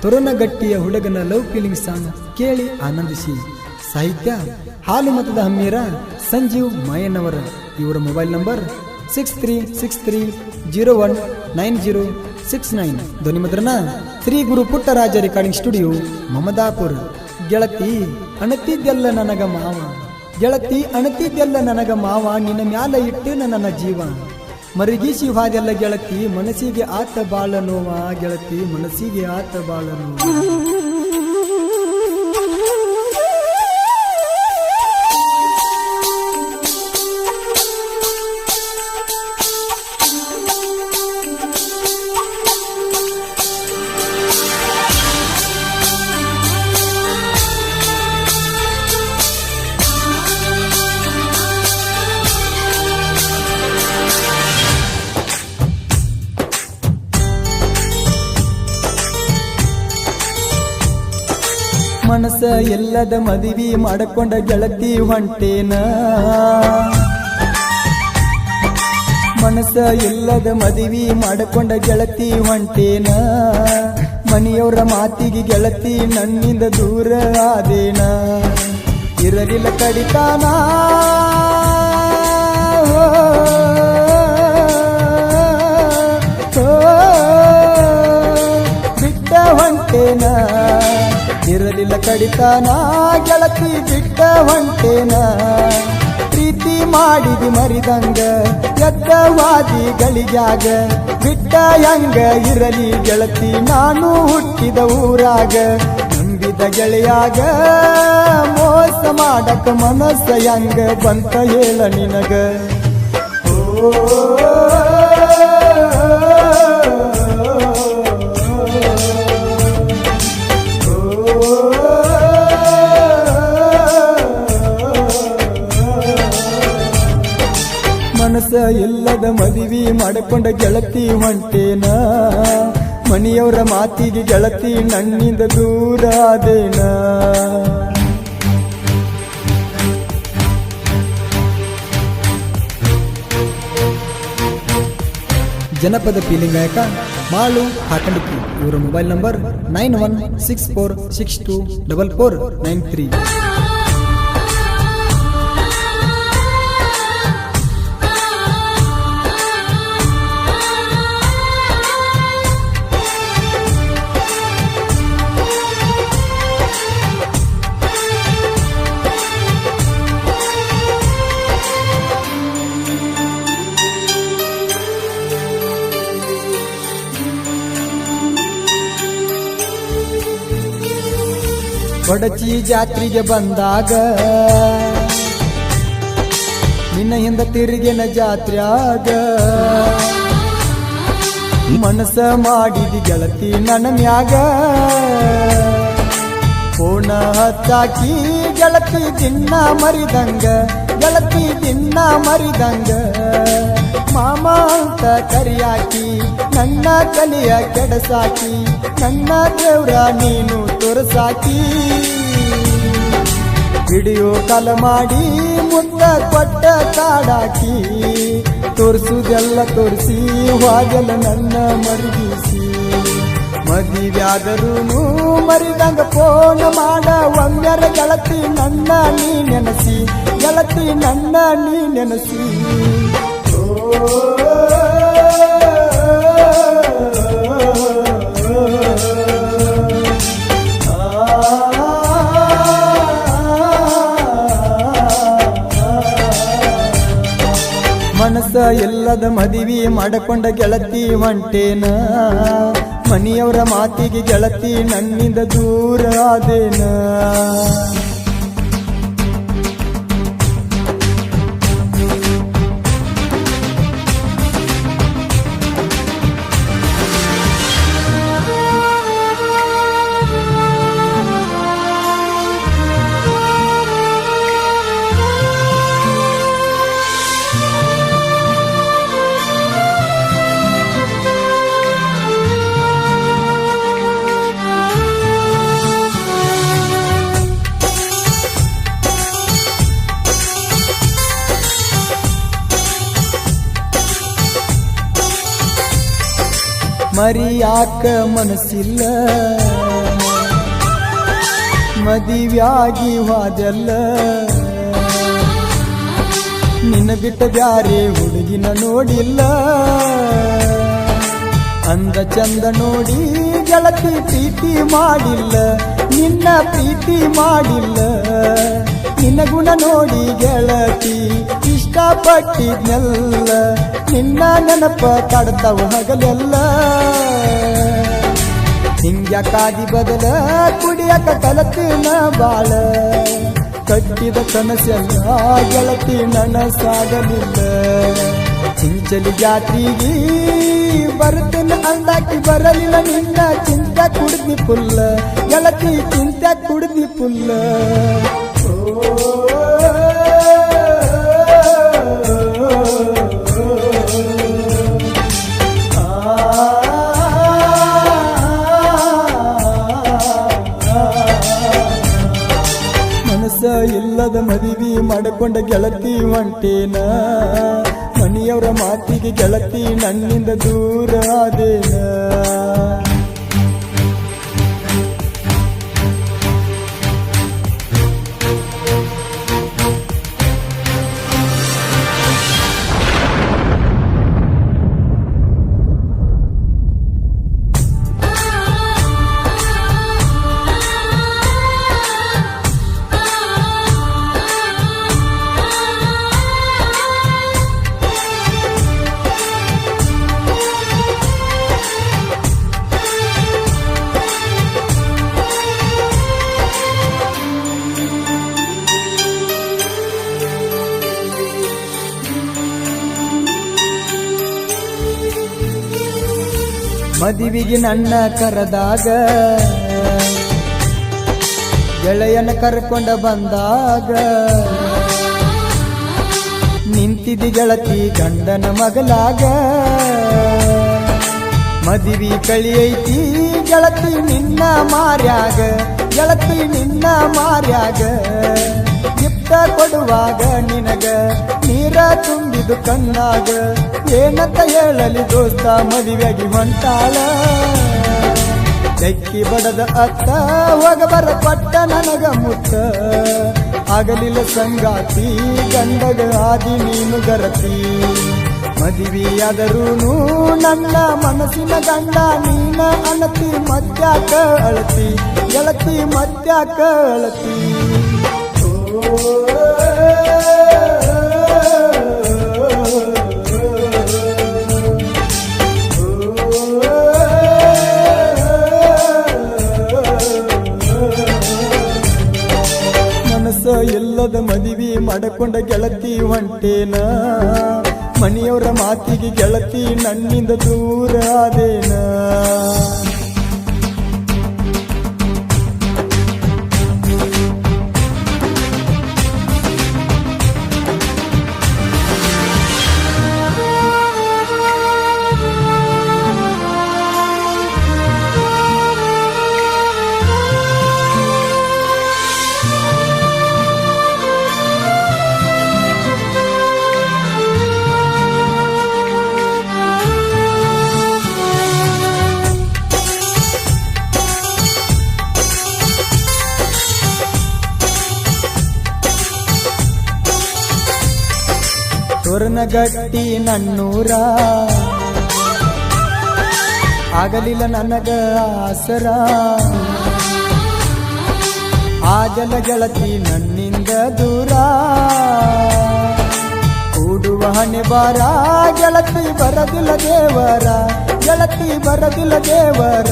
ತೊರನಗಟ್ಟಿಯ ಹುಡುಗನ love feeling song ಕೇಳಿ ಆನಂದಿಸಿ. ಸಾಹಿತ್ಯ ಹಾಲು ಮತದ ಹಮ್ಮೀರ ಸಂಜೀವ್ ಮಾಯಣ್ಣವರ. ಇವರ ಮೊಬೈಲ್ ನಂಬರ್ 6363019069. ಧ್ವನಿ ಮುದ್ರಣ ಶ್ರೀ ಗುರು ಪುಟ್ಟರಾಜ ರೆಕಾರ್ಡಿಂಗ್ ಸ್ಟುಡಿಯೋ, ಮಮದಾಪುರ. ಗೆಳತಿ ಅಣತಿದ್ದೆಲ್ಲ ನನಗ ಮಾವ, ಗೆಳತಿ ಅಣತಿದ್ದೆಲ್ಲ ನನಗ ಮಾವ, ನಿನ್ನ ಮ್ಯಾಲ ಇಟ್ಟು ನನ್ನ ಜೀವ. ಮರುಗಿಸಿ ಹಾದೆಲ್ಲ ಗೆಳತಿ, ಮನಸ್ಸಿಗೆ ಆತ ಬಾಳ ನೋವ, ಗೆಳತಿ ಮನಸ್ಸಿಗೆ ಆತ ಬಾಳ ನೋವ. ಮನಸ ಎಲ್ಲದ ಮದುವೆ ಮಾಡಿಕೊಂಡ ಗೆಳತಿ ಹೊಂಟೇನ, ಮನಸ ಎಲ್ಲದ ಮದುವೆ ಮಾಡಿಕೊಂಡ ಗೆಳತಿ ಹೊಂಟೇನ. ಮನೆಯವರ ಮಾತಿಗೆ ಗೆಳತಿ ನನ್ನಿಂದ ದೂರ ಆದೇನ. ಇರಲಿಲ್ಲ ಕಡಿತಾನ ಬಿಟ್ಟ ಹೊಂಟೇನ. ಇರಲಿಲ್ಲ ಕಡಿತಾನ ಗೆಳತಿ ಬಿಟ್ಟ ಹೊಂಟೇನ. ಪ್ರೀತಿ ಮಾಡಿದಿ ಮರಿದಂಗ ಎದ್ದವಾದಿ ಗಳಿಗ್ಯಾಗ, ಬಿಟ್ಟ ಹೆಂಗ ಇರಲಿ ಗೆಳತಿ ನಾನು ಹುಟ್ಟಿದ ಊರಾಗ. ನಂಬಿದ ಗೆಳೆಯಾಗ ಮೋಸ ಮಾಡಕ ಮನಸ್ಸ ಹೆಂಗ ಬಂತ ಹೇಳ ನಿನಗ. ಮನಸ ಎಲ್ಲದ ಮದುವೆ ಮಾಡಿಕೊಂಡ ಗೆಳತಿ ಹೊಂಟೇನ. ಮನೆಯವರ ಮಾತಿಗೆ ಗೆಳತಿ ನನ್ನಿಂದ ದೂರ ಆದೇನ. ಜನಪದ ಫೀಲಿಂಗ್ ಗಾಯಕ ಮಾಳು ಹಾಕಂಡಿಕ್ಕಿ. ಇವರ ಮೊಬೈಲ್ ನಂಬರ್ 9164624493. ಕೊಡಚಿ ಜಾತ್ರೆಗೆ ಬಂದಾಗ ನಿನ್ನ ಹಿಂದ ತಿರುಗಿನ ಜಾತ್ರ್ಯಾಗ, ಮನಸ ಮಾಡಿದಿ ಗೆಳತಿ ನನ್ನ ಮ್ಯಾಗ. ಫೋನ ಹತ್ತಾಕಿ ಗೆಳತಿ ದಿನ್ನ ಮರಿದಂಗ, ಗೆಳತಿ ದಿನ್ನ ಮರಿದಂಗ. ಮಾಮ ಅಂತ ಕರಿಯಾಕಿ ನನ್ನ ಕಲಿಯ ಕೆಡಸಾಕಿ, ನನ್ನ ದೇವ್ರ ನೀನು ತೋರಸಾಕಿ. ವಿಡಿಯೋ ಕಾಲ್ ಮಾಡಿ ಮುತ್ತ ಕೊಟ್ಟ ಕಾಡಾಕಿ, ತೋರಿಸುದೆಲ್ಲ ತೋರಿಸಿ ಹೋಗಲ್ಲ ನನ್ನ ಮರುಗಿಸಿ. ಮದುವೆಯಾದರೂ ಮರಿದಂಗ ಫೋನ್ ಮಾಡ ಒಮ್ಮೆರ ಗೆಳತಿ ನನ್ನ ನೀ ನೆನಸಿ, ಗೆಳತಿ ನನ್ನ ನೀ ನೆನಸಿ. ಮನಸ ಎಲ್ಲದ ಮದುವೆ ಮಾಡಿಕೊಂಡ ಗೆಳತಿ ಹೊಂಟೇನ. ಮನೆಯವರ ಮಾತಿಗೆ ಗೆಳತಿ ನನ್ನಿಂದ ದೂರ ಆದೇನ. ಮರಿಯಾಕ ಮನಸ್ಸಿಲ್ಲ ಮದಿವ್ಯಾಗಿ ಹೋದೆಲ್ಲ ನಿನ್ನ ಬಿಟ್ಟ ಬ್ಯಾರೆ ಹುಡುಗಿನ ನೋಡಿಲ್ಲ ಅಂದ ಚಂದ ನೋಡಿ ಗೆಳತಿ ಪ್ರೀತಿ ಮಾಡಿಲ್ಲ ನಿನ್ನ ಪ್ರೀತಿ ಮಾಡಿಲ್ಲ ನಿನ್ನ ಗುಣ ನೋಡಿ ಗೆಳತಿ ಇಷ್ಟಪಟ್ಟಿದ್ನೆಲ್ಲ ನಿನ್ನ ನೆನಪ ಕಾಡ್ತಾವ ಹಗಲೆಲ್ಲ ಹಿಂಗ್ಯಾಕಾದಿ ಬದಲ ಕುಡಿಯಕ ಕಲತಿನ ಬಾಳ ಕಟ್ಟಿದ ಕನಸೆಲ್ಲ ಗೆಳತಿ ನನಸಾಗಲಿಲ್ಲ ಚಿಂಚಲಿ ಜಾತ್ರೆಗೆ ಬರ್ತೇನೆ ಅಂದಾಕಿ ಬರಲಿಲ್ಲ ನಿನ್ನ ಚಿಂತೆ ಕುಡ್ದಿ ಪುಲ್ಲ ಗೆಳತಿ ಚಿಂತೆ ಕುಡ್ದಿ ಪುಲ್ಲ ಮನಸ್ಸ ಇಲ್ಲದ ಮದುವೆ ಮಾಡಿಕೊಂಡ ಗೆಳತಿ ಹೊಂಟೇನ ಮನೆಯವರ ಮಾತಿಗೆ ಗೆಳತಿ ನನ್ನಿಂದ ದೂರ ಆದೇನ ಮದುವೆಗೆ ನನ್ನ ಕರೆದಾಗ ಗೆಳೆಯನ ಕರ್ಕೊಂಡ ಬಂದಾಗ ನಿಂತಿದ್ದಿ ಗೆಳತಿ ಗಂಡನ ಮಗಲಾಗ ಮದುವೆ ಕಳಿಯೈತಿ ಗೆಳತಿ ನಿನ್ನ ಮಾರ್ಯಾಗ ಗೆಳತಿ ನಿನ್ನ ಮಾರ್ಯಾಗ ಗಿಫ್ಟ ಕೊಡುವಾಗ ನಿನಗ ನೀರ ತುಂಬಿದು ಕಣ್ಣಾಗ ಏನಂತ ಹೇಳಲಿ ದೋಸ್ತ ಮದುವೆಗೆ ಹೊಂಟಾಳ ತೆಕ್ಕಿ ಬಡದ ಅತ್ತ ಹೋಗಬರ ಕೊಟ್ಟ ನನಗ ಮುತ್ತ ಆಗಲಿಲ್ಲ ಸಂಗಾತಿ ಗಂಡಗ ಆದಿ ನೀನು ಗರತಿ ಮದುವೆಯಾದರೂನು ನನ್ನ ಮನಸ್ಸಿನ ಗಂಡ ನೀನ ಅಣತಿ ಮತ್ಯಾಕ ಅಳತಿ ಗೆಳತಿ ಮತ್ಯಾಕ ಅಳತಿ ಮನಸ್ಸ ಇಲ್ಲದ ಮದುವೆ ಮಾಡಿಕೊಂಡ ಗೆಳತಿ ಹೊಂಟೇನ ಮನೆಯವರ ಮಾತಿಗೆ ಗೆಳತಿ ನನ್ನಿಂದ ದೂರ ಆದೇನ ತೋರಣಗಟ್ಟಿ ನನ್ನೂರ ಆಗಲಿಲ್ಲ ನನಗ ಆಸರ ಆಗಲ ಗೆಳತಿ ನನ್ನಿಂದ ದೂರ ಕೂಡುವ ಹಣೆ ಬಾರ ಗೆಳತಿ ಬರದಿಲ್ಲ ದೇವರ ಗೆಳತಿ ಬರದಿಲ್ಲ ದೇವರ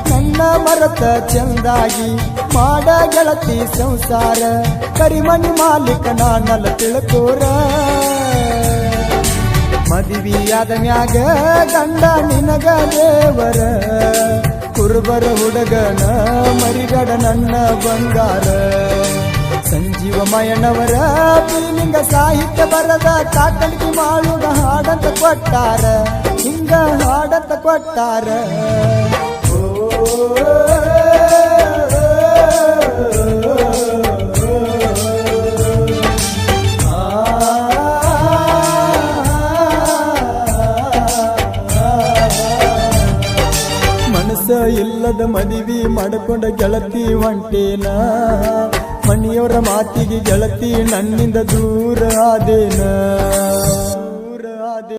ನನ್ನ ಮರತ ಚಂದಾಗಿ ಮಾಡ ಗೆಳತಿ ಸಂಸಾರ ಕರಿಮಣಿ ಮಾಲೀಕ ನಾನಲ್ಲ ತಿಳ್ಕೋರ ಮದುವೆಯಾದ ಮ್ಯಾಗ ಗಂಡ ನಿನಗ ದೇವರ ಕುರುಬರ ಹುಡುಗನ ಮರಿಗಡ ನನ್ನ ಬಂಗಾರ ಸಂಜೀವ ಮಯನವರ ಪೀಲಿಂಗ ಸಾಹಿತ್ಯ ಬರದ ಕಾಕಣಿಕೆ ಮಾಡುವ ಹಾಡಂತ ಕೊಟ್ಟಾರ ಹಿಂಗ ಹಾಡಂತ ಕೊಟ್ಟಾರ ಮನಸ್ಸ ಇಲ್ಲದ ಮದುವೆ ಮಾಡಿಕೊಂಡ ಗೆಳತಿ ಹೊಂಟೇನ ಮನೆಯವರ ಮಾತಿಗೆ ಗೆಳತಿ ನನ್ನಿಂದ ದೂರ ಆದೇನ